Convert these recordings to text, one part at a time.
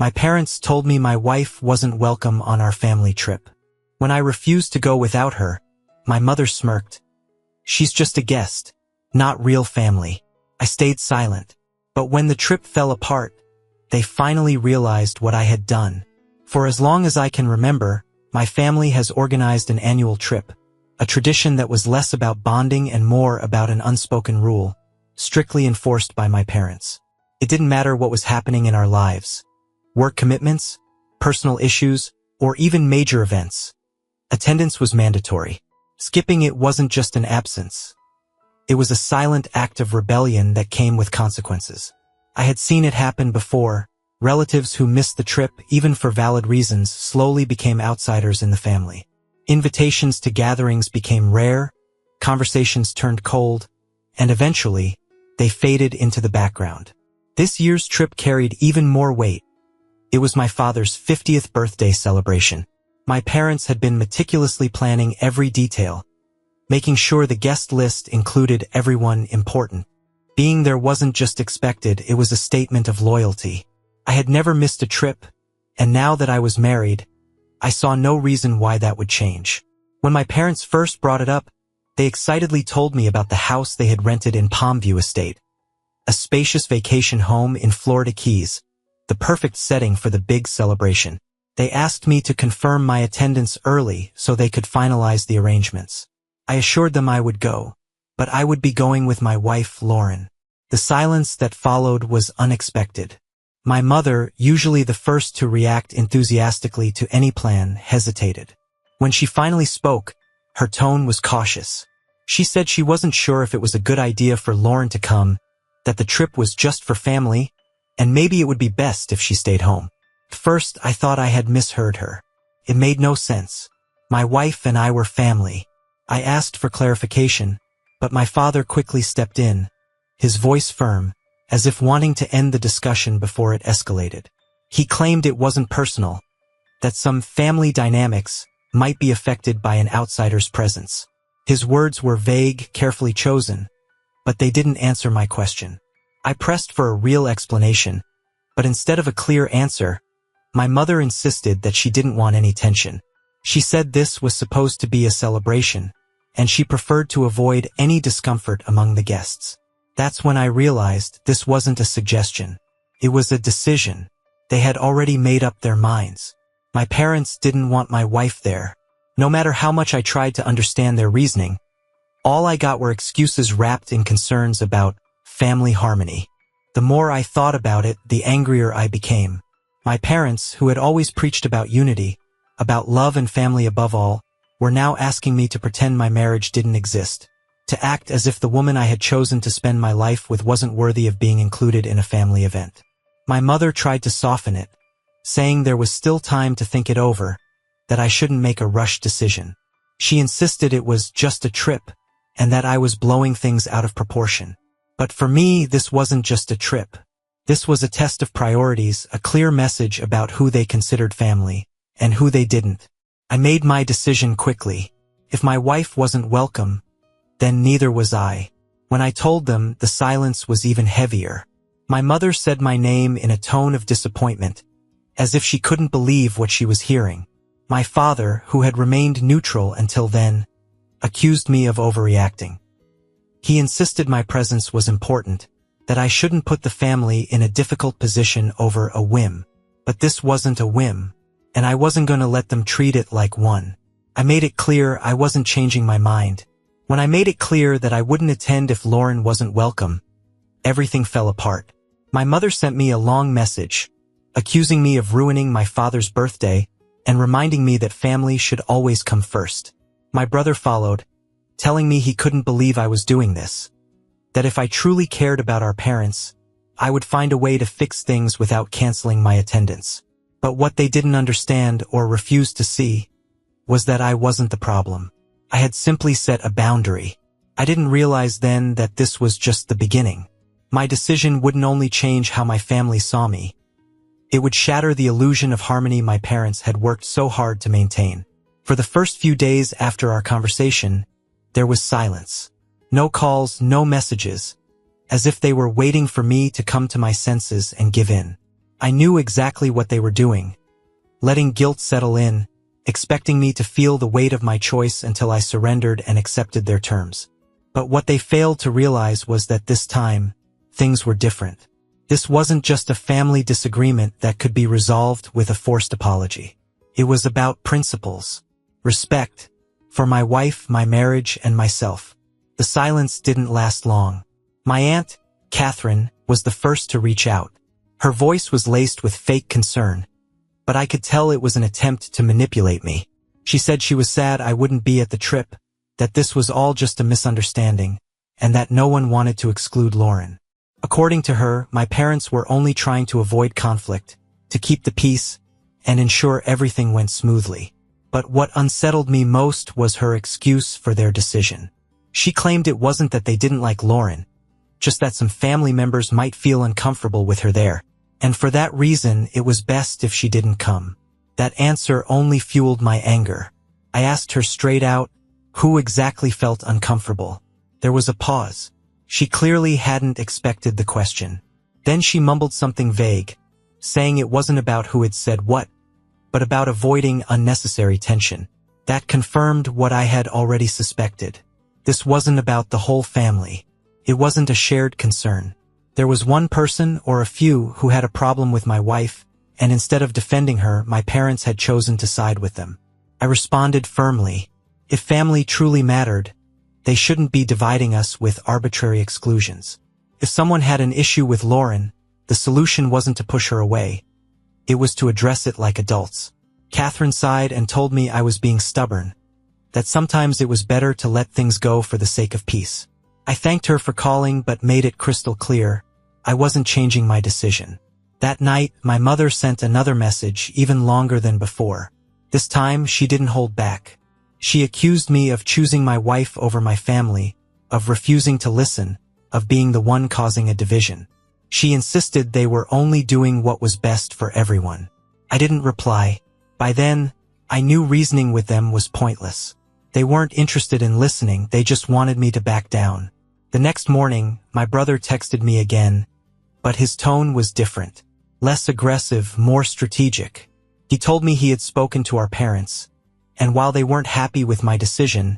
My parents told me my wife wasn't welcome on our family trip. When I refused to go without her, my mother smirked. She's just a guest, not real family. I stayed silent. But when the trip fell apart, they finally realized what I had done. For as long as I can remember, my family has organized an annual trip, a tradition that was less about bonding and more about an unspoken rule, strictly enforced by my parents. It didn't matter what was happening in our lives, work commitments, personal issues, or even major events. Attendance was mandatory. Skipping it wasn't just an absence. It was a silent act of rebellion that came with consequences. I had seen it happen before. Relatives who missed the trip, even for valid reasons, slowly became outsiders in the family. Invitations to gatherings became rare, conversations turned cold, and eventually, they faded into the background. This year's trip carried even more weight. It was my father's 50th birthday celebration. My parents had been meticulously planning every detail, making sure the guest list included everyone important. Being there wasn't just expected, it was a statement of loyalty. I had never missed a trip, and now that I was married, I saw no reason why that would change. When my parents first brought it up, they excitedly told me about the house they had rented in Palmview Estate, a spacious vacation home in Florida Keys, the perfect setting for the big celebration. They asked me to confirm my attendance early so they could finalize the arrangements. I assured them I would go, but I would be going with my wife, Lauren. The silence that followed was unexpected. My mother, usually the first to react enthusiastically to any plan, hesitated. When she finally spoke, her tone was cautious. She said she wasn't sure if it was a good idea for Lauren to come, that the trip was just for family, and maybe it would be best if she stayed home. At first, I thought I had misheard her. It made no sense. My wife and I were family. I asked for clarification, but my father quickly stepped in, his voice firm, as if wanting to end the discussion before it escalated. He claimed it wasn't personal, that some family dynamics might be affected by an outsider's presence. His words were vague, carefully chosen, but they didn't answer my question. I pressed for a real explanation, but instead of a clear answer, my mother insisted that she didn't want any tension. She said this was supposed to be a celebration, and she preferred to avoid any discomfort among the guests. That's when I realized this wasn't a suggestion. It was a decision. They had already made up their minds. My parents didn't want my wife there. No matter how much I tried to understand their reasoning, all I got were excuses wrapped in concerns about family harmony. The more I thought about it, the angrier I became. My parents, who had always preached about unity, about love and family above all, were now asking me to pretend my marriage didn't exist, to act as if the woman I had chosen to spend my life with wasn't worthy of being included in a family event. My mother tried to soften it, saying there was still time to think it over, that I shouldn't make a rushed decision. She insisted it was just a trip, and that I was blowing things out of proportion. But for me, this wasn't just a trip. This was a test of priorities, a clear message about who they considered family, and who they didn't. I made my decision quickly. If my wife wasn't welcome, then neither was I. When I told them, the silence was even heavier. My mother said my name in a tone of disappointment, as if she couldn't believe what she was hearing. My father, who had remained neutral until then, accused me of overreacting. He insisted my presence was important, that I shouldn't put the family in a difficult position over a whim. But this wasn't a whim, and I wasn't going to let them treat it like one. I made it clear I wasn't changing my mind. When I made it clear that I wouldn't attend if Lauren wasn't welcome, everything fell apart. My mother sent me a long message, accusing me of ruining my father's birthday and reminding me that family should always come first. My brother followed, telling me he couldn't believe I was doing this, that if I truly cared about our parents, I would find a way to fix things without canceling my attendance. But what they didn't understand or refused to see was that I wasn't the problem. I had simply set a boundary. I didn't realize then that this was just the beginning. My decision wouldn't only change how my family saw me. It would shatter the illusion of harmony my parents had worked so hard to maintain. For the first few days after our conversation, there was silence. No calls, no messages, as if they were waiting for me to come to my senses and give in. I knew exactly what they were doing, letting guilt settle in, expecting me to feel the weight of my choice until I surrendered and accepted their terms. But what they failed to realize was that this time, things were different. This wasn't just a family disagreement that could be resolved with a forced apology. It was about principles, respect, for my wife, my marriage, and myself. The silence didn't last long. My aunt, Catherine, was the first to reach out. Her voice was laced with fake concern, but I could tell it was an attempt to manipulate me. She said she was sad I wouldn't be at the trip, that this was all just a misunderstanding, and that no one wanted to exclude Lauren. According to her, my parents were only trying to avoid conflict, to keep the peace, and ensure everything went smoothly. But what unsettled me most was her excuse for their decision. She claimed it wasn't that they didn't like Lauren, just that some family members might feel uncomfortable with her there, and for that reason it was best if she didn't come. That answer only fueled my anger. I asked her straight out, who exactly felt uncomfortable? There was a pause. She clearly hadn't expected the question. Then she mumbled something vague, saying it wasn't about who had said what, but about avoiding unnecessary tension. That confirmed what I had already suspected. This wasn't about the whole family. It wasn't a shared concern. There was one person or a few who had a problem with my wife, and instead of defending her, my parents had chosen to side with them. I responded firmly. If family truly mattered, they shouldn't be dividing us with arbitrary exclusions. If someone had an issue with Lauren, the solution wasn't to push her away. It was to address it like adults. Catherine sighed and told me I was being stubborn, that sometimes it was better to let things go for the sake of peace. I thanked her for calling but made it crystal clear I wasn't changing my decision. That night, my mother sent another message even longer than before. This time, she didn't hold back. She accused me of choosing my wife over my family, of refusing to listen, of being the one causing a division. She insisted they were only doing what was best for everyone. I didn't reply. By then, I knew reasoning with them was pointless. They weren't interested in listening, they just wanted me to back down. The next morning, my brother texted me again, but his tone was different. Less aggressive, more strategic. He told me he had spoken to our parents, and while they weren't happy with my decision,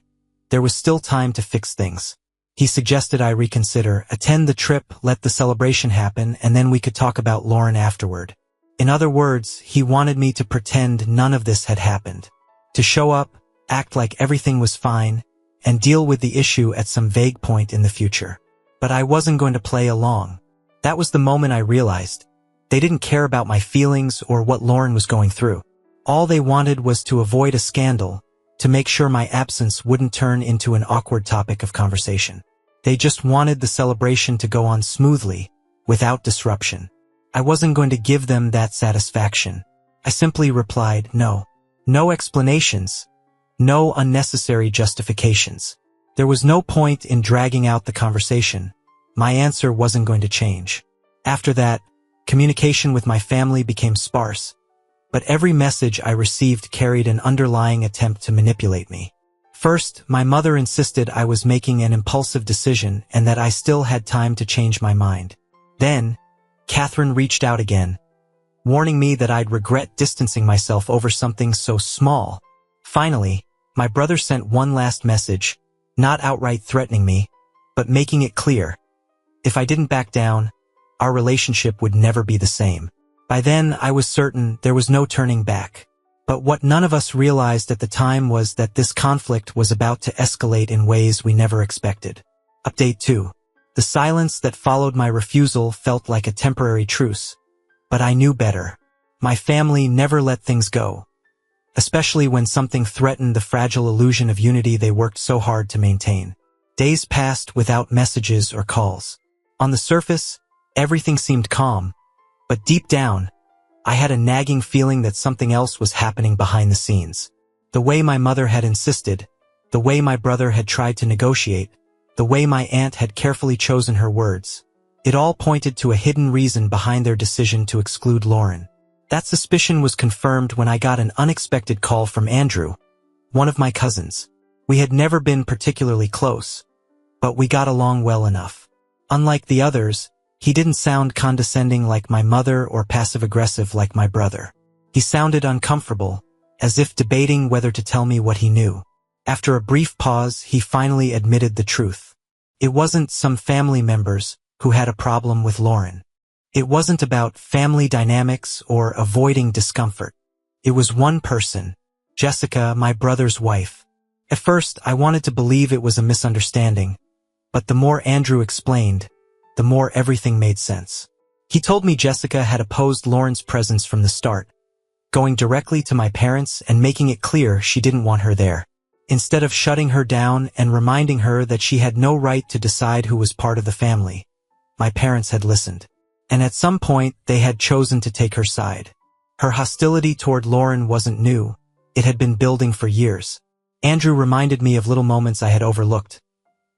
there was still time to fix things. He suggested I reconsider, attend the trip, let the celebration happen, and then we could talk about Lauren afterward. In other words, he wanted me to pretend none of this had happened. To show up, act like everything was fine, and deal with the issue at some vague point in the future. But I wasn't going to play along. That was the moment I realized. They didn't care about my feelings or what Lauren was going through. All they wanted was to avoid a scandal, to make sure my absence wouldn't turn into an awkward topic of conversation. They just wanted the celebration to go on smoothly, without disruption. I wasn't going to give them that satisfaction. I simply replied, no. No explanations. No unnecessary justifications. There was no point in dragging out the conversation. My answer wasn't going to change. After that, communication with my family became sparse, but every message I received carried an underlying attempt to manipulate me. First, my mother insisted I was making an impulsive decision and that I still had time to change my mind. Then, Catherine reached out again, warning me that I'd regret distancing myself over something so small. Finally, my brother sent one last message, not outright threatening me, but making it clear. If I didn't back down, our relationship would never be the same. By then, I was certain there was no turning back. But what none of us realized at the time was that this conflict was about to escalate in ways we never expected. Update 2. The silence that followed my refusal felt like a temporary truce. But I knew better. My family never let things go, especially when something threatened the fragile illusion of unity they worked so hard to maintain. Days passed without messages or calls. On the surface, everything seemed calm, but deep down, I had a nagging feeling that something else was happening behind the scenes. The way my mother had insisted, the way my brother had tried to negotiate, the way my aunt had carefully chosen her words. It all pointed to a hidden reason behind their decision to exclude Lauren. That suspicion was confirmed when I got an unexpected call from Andrew, one of my cousins. We had never been particularly close, but we got along well enough. Unlike the others, He didn't sound condescending like my mother or passive-aggressive like my brother. He sounded uncomfortable, as if debating whether to tell me what he knew. After a brief pause, he finally admitted the truth. It wasn't some family members who had a problem with Lauren. It wasn't about family dynamics or avoiding discomfort. It was one person, Jessica, my brother's wife. At first, I wanted to believe it was a misunderstanding, but the more Andrew explained, the more everything made sense. He told me Jessica had opposed Lauren's presence from the start, going directly to my parents and making it clear she didn't want her there. Instead of shutting her down and reminding her that she had no right to decide who was part of the family, my parents had listened. And at some point, they had chosen to take her side. Her hostility toward Lauren wasn't new. It had been building for years. Andrew reminded me of little moments I had overlooked.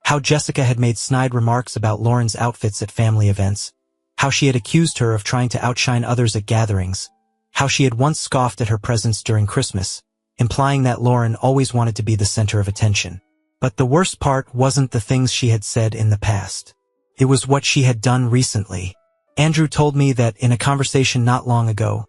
How Jessica had made snide remarks about Lauren's outfits at family events. How she had accused her of trying to outshine others at gatherings. How she had once scoffed at her presence during Christmas, implying that Lauren always wanted to be the center of attention. But the worst part wasn't the things she had said in the past. It was what she had done recently. Andrew told me that in a conversation not long ago,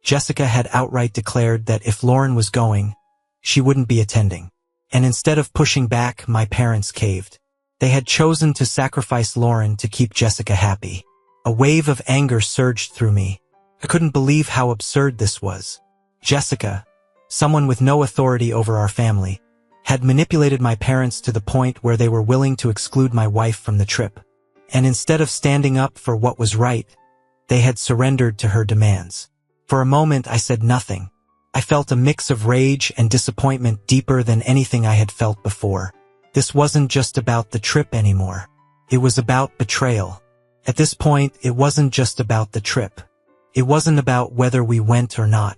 Jessica had outright declared that if Lauren was going, she wouldn't be attending. And instead of pushing back, my parents caved. They had chosen to sacrifice Lauren to keep Jessica happy. A wave of anger surged through me. I couldn't believe how absurd this was. Jessica, someone with no authority over our family, had manipulated my parents to the point where they were willing to exclude my wife from the trip. And instead of standing up for what was right, they had surrendered to her demands. For a moment, I said nothing. I felt a mix of rage and disappointment deeper than anything I had felt before. This wasn't just about the trip anymore. It was about betrayal. At this point, it wasn't just about the trip. It wasn't about whether we went or not.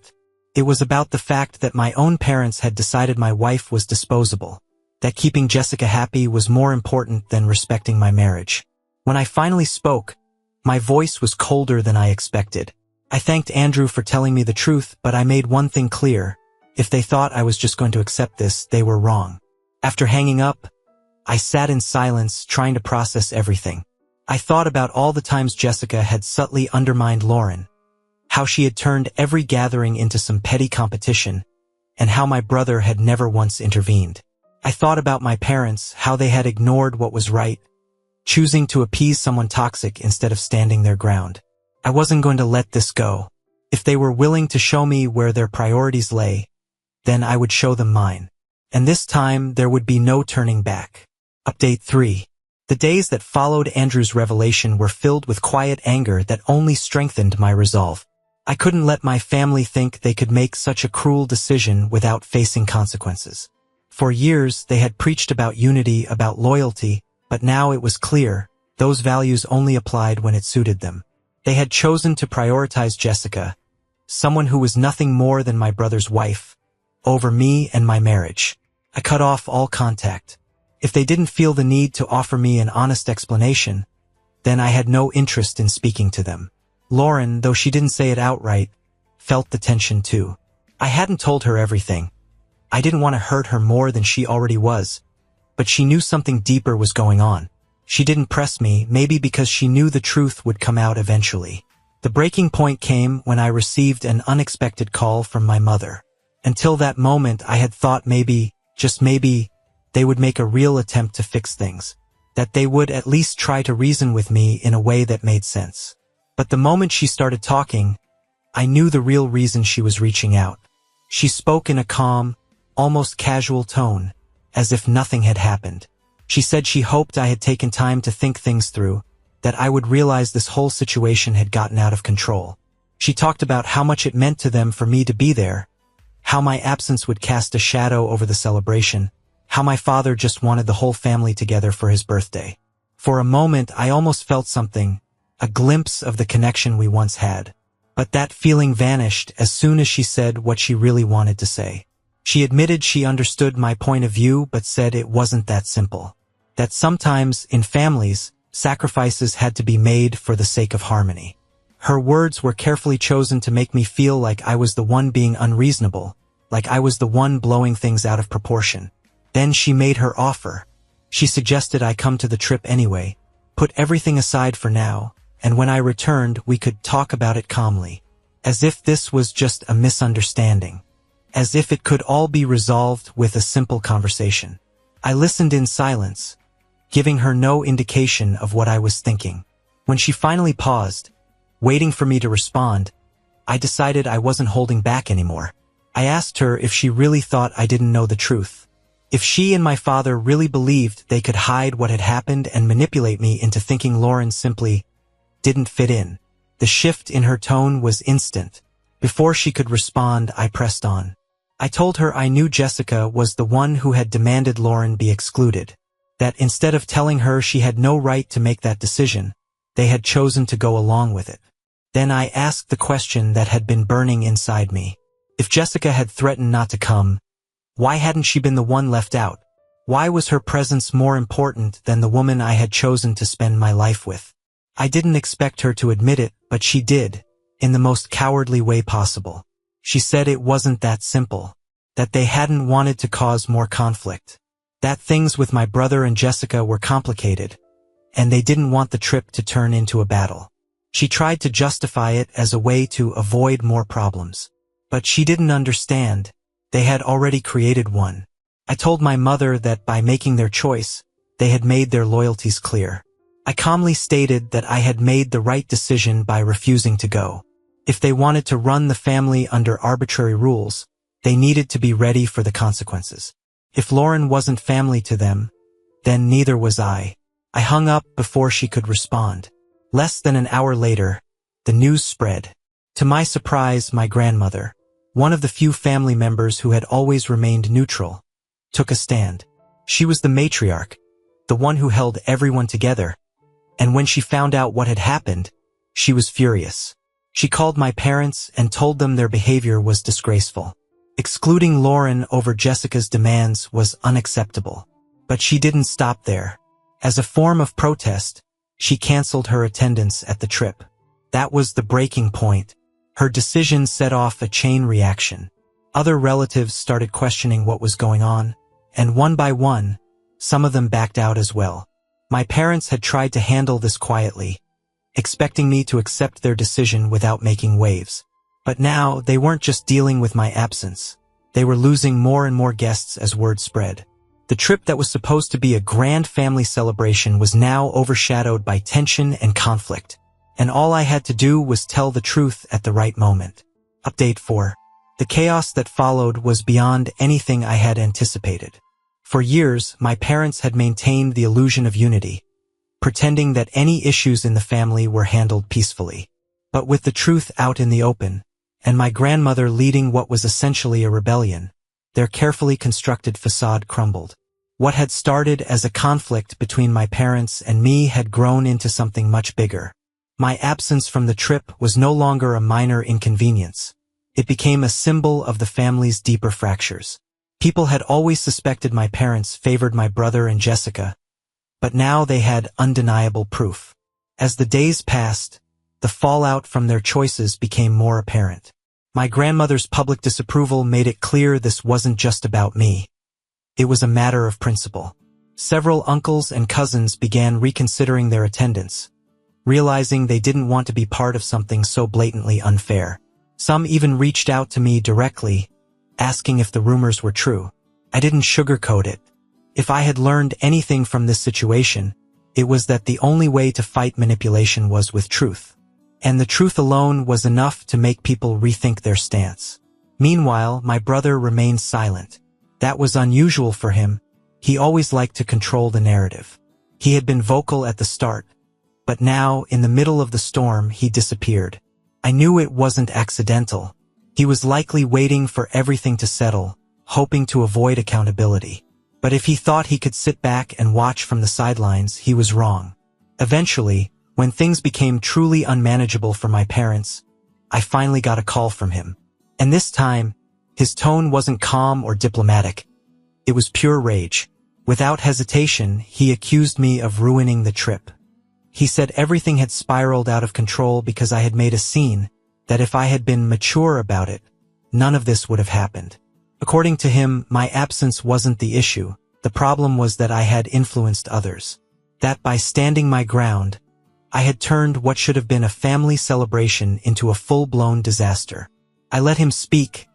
It was about the fact that my own parents had decided my wife was disposable, that keeping Jessica happy was more important than respecting my marriage. When I finally spoke, my voice was colder than I expected. I thanked Andrew for telling me the truth, but I made one thing clear. If they thought I was just going to accept this, they were wrong. After hanging up, I sat in silence, trying to process everything. I thought about all the times Jessica had subtly undermined Lauren, how she had turned every gathering into some petty competition, and how my brother had never once intervened. I thought about my parents, how they had ignored what was right, choosing to appease someone toxic instead of standing their ground. I wasn't going to let this go. If they were willing to show me where their priorities lay, then I would show them mine. And this time, there would be no turning back. Update 3. The days that followed Andrew's revelation were filled with quiet anger that only strengthened my resolve. I couldn't let my family think they could make such a cruel decision without facing consequences. For years, they had preached about unity, about loyalty, but now it was clear, those values only applied when it suited them. They had chosen to prioritize Jessica, someone who was nothing more than my brother's wife, over me and my marriage. I cut off all contact. If they didn't feel the need to offer me an honest explanation, then I had no interest in speaking to them. Lauren, though she didn't say it outright, felt the tension too. I hadn't told her everything. I didn't want to hurt her more than she already was. But she knew something deeper was going on. She didn't press me, maybe because she knew the truth would come out eventually. The breaking point came when I received an unexpected call from my mother. Until that moment, I had thought maybe, just maybe, they would make a real attempt to fix things. That they would at least try to reason with me in a way that made sense. But the moment she started talking, I knew the real reason she was reaching out. She spoke in a calm, almost casual tone, as if nothing had happened. She said she hoped I had taken time to think things through, that I would realize this whole situation had gotten out of control. She talked about how much it meant to them for me to be there, how my absence would cast a shadow over the celebration, how my father just wanted the whole family together for his birthday. For a moment, I almost felt something, a glimpse of the connection we once had. But that feeling vanished as soon as she said what she really wanted to say. She admitted she understood my point of view but said it wasn't that simple. That sometimes, in families, sacrifices had to be made for the sake of harmony. Her words were carefully chosen to make me feel like I was the one being unreasonable, like I was the one blowing things out of proportion. Then she made her offer. She suggested I come to the trip anyway, put everything aside for now, and when I returned, we could talk about it calmly. As if this was just a misunderstanding. As if it could all be resolved with a simple conversation. I listened in silence, giving her no indication of what I was thinking. When she finally paused, waiting for me to respond, I decided I wasn't holding back anymore. I asked her if she really thought I didn't know the truth. If she and my father really believed they could hide what had happened and manipulate me into thinking Lauren simply didn't fit in. The shift in her tone was instant. Before she could respond, I pressed on. I told her I knew Jessica was the one who had demanded Lauren be excluded. That instead of telling her she had no right to make that decision, they had chosen to go along with it. Then I asked the question that had been burning inside me. If Jessica had threatened not to come, why hadn't she been the one left out? Why was her presence more important than the woman I had chosen to spend my life with? I didn't expect her to admit it, but she did, in the most cowardly way possible. She said it wasn't that simple, that they hadn't wanted to cause more conflict, that things with my brother and Jessica were complicated, and they didn't want the trip to turn into a battle. She tried to justify it as a way to avoid more problems. But she didn't understand. They had already created one. I told my mother that by making their choice, they had made their loyalties clear. I calmly stated that I had made the right decision by refusing to go. If they wanted to run the family under arbitrary rules, they needed to be ready for the consequences. If Lauren wasn't family to them, then neither was I. I hung up before she could respond. Less than an hour later, the news spread. To my surprise, my grandmother, one of the few family members who had always remained neutral, took a stand. She was the matriarch, the one who held everyone together, and when she found out what had happened, she was furious. She called my parents and told them their behavior was disgraceful. Excluding Lauren over Jessica's demands was unacceptable. But she didn't stop there. As a form of protest, she canceled her attendance at the trip. That was the breaking point. Her decision set off a chain reaction. Other relatives started questioning what was going on, and one by one, some of them backed out as well. My parents had tried to handle this quietly, expecting me to accept their decision without making waves. But now, they weren't just dealing with my absence. They were losing more and more guests as word spread. The trip that was supposed to be a grand family celebration was now overshadowed by tension and conflict. And all I had to do was tell the truth at the right moment. Update 4. The chaos that followed was beyond anything I had anticipated. For years, my parents had maintained the illusion of unity, pretending that any issues in the family were handled peacefully. But with the truth out in the open, and my grandmother leading what was essentially a rebellion, their carefully constructed facade crumbled. What had started as a conflict between my parents and me had grown into something much bigger. My absence from the trip was no longer a minor inconvenience. It became a symbol of the family's deeper fractures. People had always suspected my parents favored my brother and Jessica, but now they had undeniable proof. As the days passed, the fallout from their choices became more apparent. My grandmother's public disapproval made it clear this wasn't just about me. It was a matter of principle. Several uncles and cousins began reconsidering their attendance, realizing they didn't want to be part of something so blatantly unfair. Some even reached out to me directly, asking if the rumors were true. I didn't sugarcoat it. If I had learned anything from this situation, it was that the only way to fight manipulation was with truth. And the truth alone was enough to make people rethink their stance. Meanwhile, my brother remained silent. That was unusual for him. He always liked to control the narrative. He had been vocal at the start, but now, in the middle of the storm, he disappeared. I knew it wasn't accidental. He was likely waiting for everything to settle, hoping to avoid accountability. But if he thought he could sit back and watch from the sidelines, he was wrong. Eventually, when things became truly unmanageable for my parents, I finally got a call from him. And this time, his tone wasn't calm or diplomatic. It was pure rage. Without hesitation, he accused me of ruining the trip. He said everything had spiraled out of control because I had made a scene, that if I had been mature about it, none of this would have happened. According to him, my absence wasn't the issue. The problem was that I had influenced others. That by standing my ground, I had turned what should have been a family celebration into a full-blown disaster. I let him speak,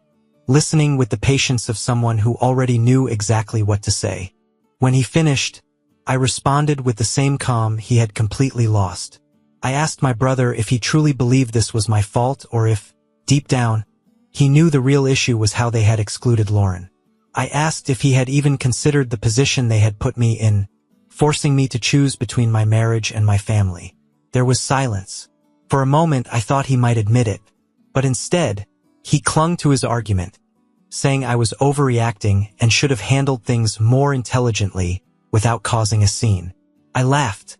listening with the patience of someone who already knew exactly what to say. When he finished, I responded with the same calm he had completely lost. I asked my brother if he truly believed this was my fault or if, deep down, he knew the real issue was how they had excluded Lauren. I asked if he had even considered the position they had put me in, forcing me to choose between my marriage and my family. There was silence. For a moment I thought he might admit it, but instead, he clung to his argument, saying I was overreacting and should have handled things more intelligently without causing a scene. I laughed.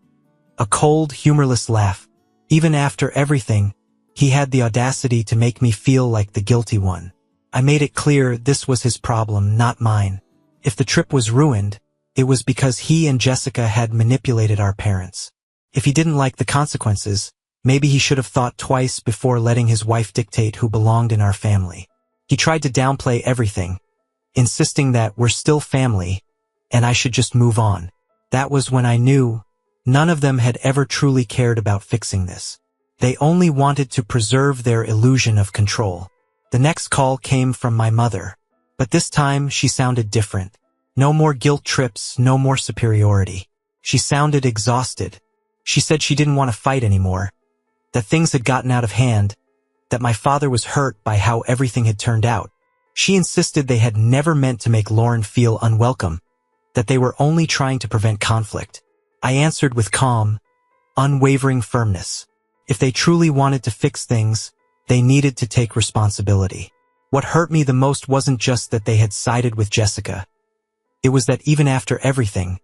A cold, humorless laugh. Even after everything, he had the audacity to make me feel like the guilty one. I made it clear this was his problem, not mine. If the trip was ruined, it was because he and Jessica had manipulated our parents. If he didn't like the consequences, maybe he should have thought twice before letting his wife dictate who belonged in our family. He tried to downplay everything, insisting that we're still family, and I should just move on. That was when I knew none of them had ever truly cared about fixing this. They only wanted to preserve their illusion of control. The next call came from my mother, but this time she sounded different. No more guilt trips, no more superiority. She sounded exhausted. She said she didn't want to fight anymore, that things had gotten out of hand, that my father was hurt by how everything had turned out. She insisted they had never meant to make Lauren feel unwelcome, that they were only trying to prevent conflict. I answered with calm, unwavering firmness. If they truly wanted to fix things, they needed to take responsibility. What hurt me the most wasn't just that they had sided with Jessica. It was that even after everything,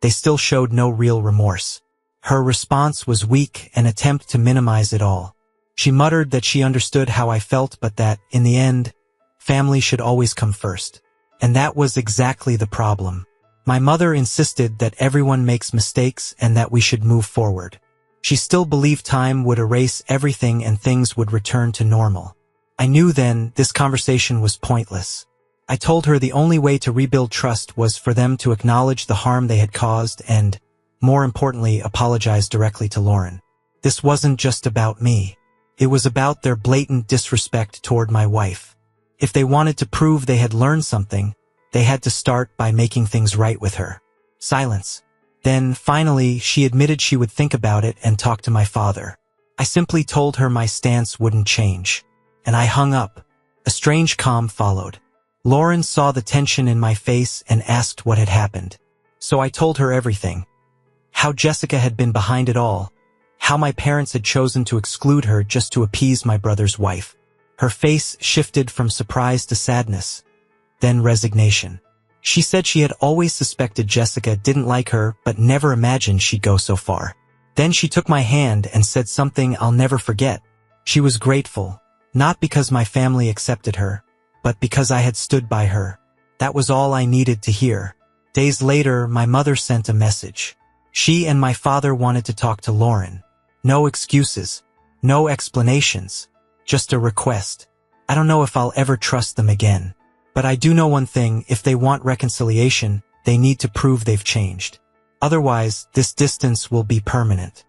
they still showed no real remorse. Her response was weak, an attempt to minimize it all. She muttered that she understood how I felt, but that, in the end, family should always come first. And that was exactly the problem. My mother insisted that everyone makes mistakes and that we should move forward. She still believed time would erase everything and things would return to normal. I knew then this conversation was pointless. I told her the only way to rebuild trust was for them to acknowledge the harm they had caused and, more importantly, apologize directly to Lauren. This wasn't just about me. It was about their blatant disrespect toward my wife. If they wanted to prove they had learned something, they had to start by making things right with her. Silence. Then, finally, she admitted she would think about it and talk to my father. I simply told her my stance wouldn't change. And I hung up. A strange calm followed. Lauren saw the tension in my face and asked what had happened. So I told her everything. How Jessica had been behind it all. How my parents had chosen to exclude her just to appease my brother's wife. Her face shifted from surprise to sadness, then resignation. She said she had always suspected Jessica didn't like her, but never imagined she'd go so far. Then she took my hand and said something I'll never forget. She was grateful, not because my family accepted her, but because I had stood by her. That was all I needed to hear. Days later, my mother sent a message. She and my father wanted to talk to Lauren. No excuses, no explanations, just a request. I don't know if I'll ever trust them again. But I do know one thing: if they want reconciliation, they need to prove they've changed. Otherwise, this distance will be permanent.